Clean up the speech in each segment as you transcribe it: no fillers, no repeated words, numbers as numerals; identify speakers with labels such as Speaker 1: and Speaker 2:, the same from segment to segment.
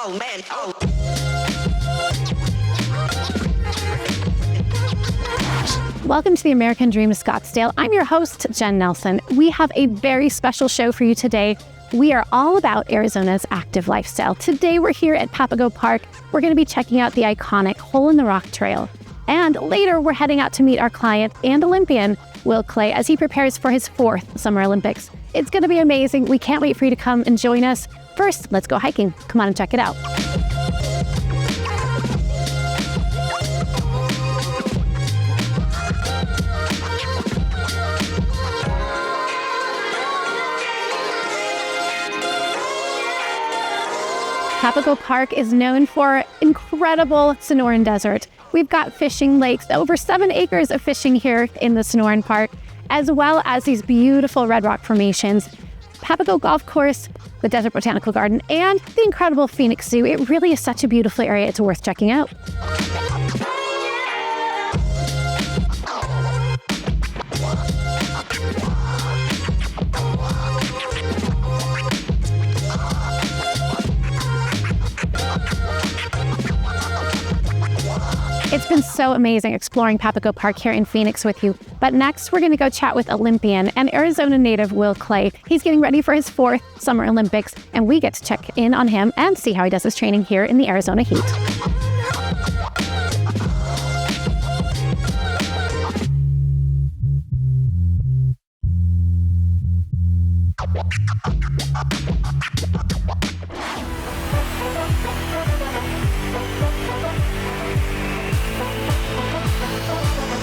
Speaker 1: oh man, oh.
Speaker 2: Welcome to the American Dream Scottsdale. I'm your host, Jen Nelson. We have a very special show for you today. We are all about Arizona's active lifestyle. Today we're here at Papago Park. We're going to be checking out the iconic Hole in the Rock Trail. And later we're heading out to meet our client and Olympian, Will Claye, as he prepares for his 4th Summer Olympics. It's going to be amazing. We can't wait for you to come and join us. First, let's go hiking. Come on and check it out. Papago Park is known for incredible Sonoran Desert. We've got fishing lakes, over 7 acres of fishing here in the Sonoran Park, as well as these beautiful red rock formations, Papago Golf Course, the Desert Botanical Garden, and the incredible Phoenix Zoo. It really is such a beautiful area. It's worth checking out. It's been so amazing exploring Papago Park here in Phoenix with you. But next, we're going to go chat with Olympian and Arizona native Will Claye. He's getting ready for his 4th Summer Olympics, and we get to check in on him and see how he does his training here in the Arizona heat.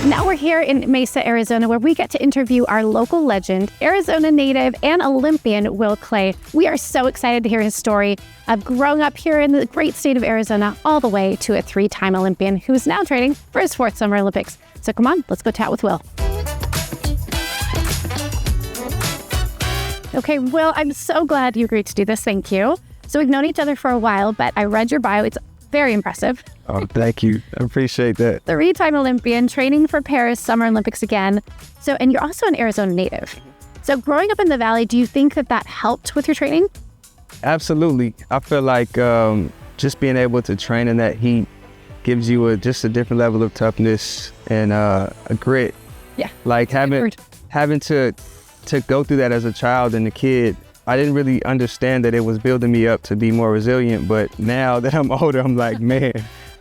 Speaker 2: Now we're here in Mesa, Arizona, where we get to interview our local legend, Arizona native and Olympian Will Claye. We are so excited to hear his story of growing up here in the great state of Arizona, all the way to a 3-time Olympian who's now training for his 4th Summer Olympics. So come on, let's go chat with Will. Okay, Will, I'm so glad you agreed to do this. Thank you. So we've known each other for a while, but I read your bio. It's very impressive.
Speaker 3: Oh, thank you. I appreciate that.
Speaker 2: 3-time Olympian, training for Paris Summer Olympics again. So, and you're also an Arizona native. So growing up in the Valley, do you think that helped with your training?
Speaker 3: Absolutely. I feel like just being able to train in that heat gives you just a different level of toughness and a grit.
Speaker 2: Yeah.
Speaker 3: Like having to go through that as a child and a kid, I didn't really understand that it was building me up to be more resilient. But now that I'm older, I'm like, man,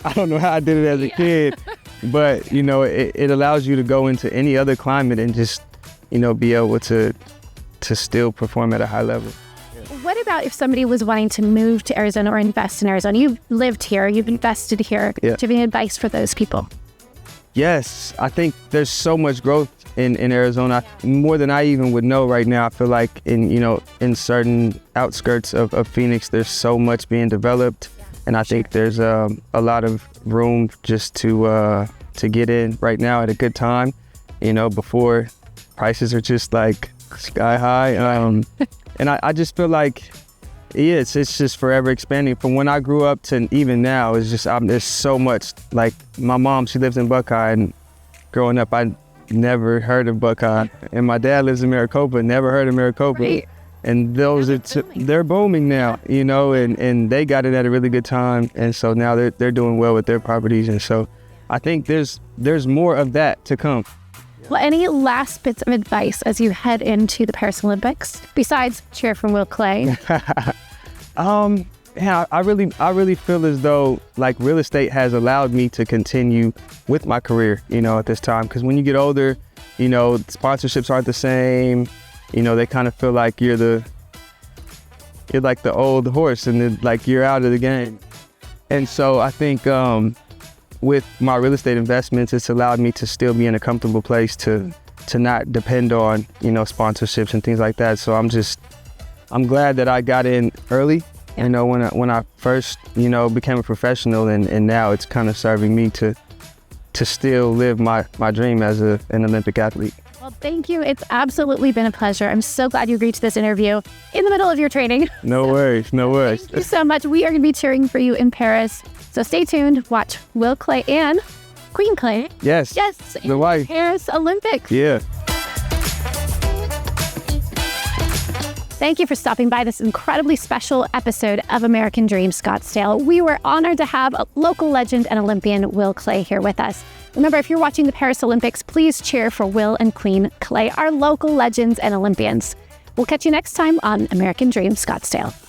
Speaker 3: I don't know how I did it as a kid. But, you know, it allows you to go into any other climate and just, you know, be able to still perform at a high level.
Speaker 2: What about if somebody was wanting to move to Arizona or invest in Arizona? You've lived here, you've invested here.
Speaker 3: Yeah.
Speaker 2: Do you have any advice for those people?
Speaker 3: Yes, I think there's so much growth in Arizona, more than I even would know right now. I feel like in certain outskirts of Phoenix, there's so much being developed, and I think there's a lot of room just to get in right now at a good time, before prices are just like sky high. And I just feel like it's just forever expanding. From when I grew up to even now, it's just there's so much. Like my mom, she lives in Buckeye, and growing up, I never heard of Buckeye, and my dad lives in Maricopa, never heard of Maricopa. Right. And those they're booming now, and they got it at a really good time, and so now they're doing well with their properties, and so I think there's more of that to come.
Speaker 2: Well, any last bits of advice as you head into the Paris Olympics besides cheer from Will Claye?
Speaker 3: Yeah, I really feel as though like real estate has allowed me to continue with my career, at this time. Because when you get older, sponsorships aren't the same. They kind of feel like you're like the old horse, and then like you're out of the game. And so I think with my real estate investments, it's allowed me to still be in a comfortable place to not depend on sponsorships and things like that. So I'm glad that I got in early. When I first, became a professional, and now it's kind of serving me to still live my dream as an Olympic athlete.
Speaker 2: Well, thank you. It's absolutely been a pleasure. I'm so glad you agreed to this interview in the middle of your training.
Speaker 3: No worries.
Speaker 2: Thank you so much. We are going to be cheering for you in Paris. So stay tuned. Watch Will Claye and Queen Claye.
Speaker 3: Yes, the wife.
Speaker 2: Paris Olympics.
Speaker 3: Yeah.
Speaker 2: Thank you for stopping by this incredibly special episode of American Dream Scottsdale. We were honored to have a local legend and Olympian Will Claye here with us. Remember, if you're watching the Paris Olympics, please cheer for Will and Queen Claye, our local legends and Olympians. We'll catch you next time on American Dream Scottsdale.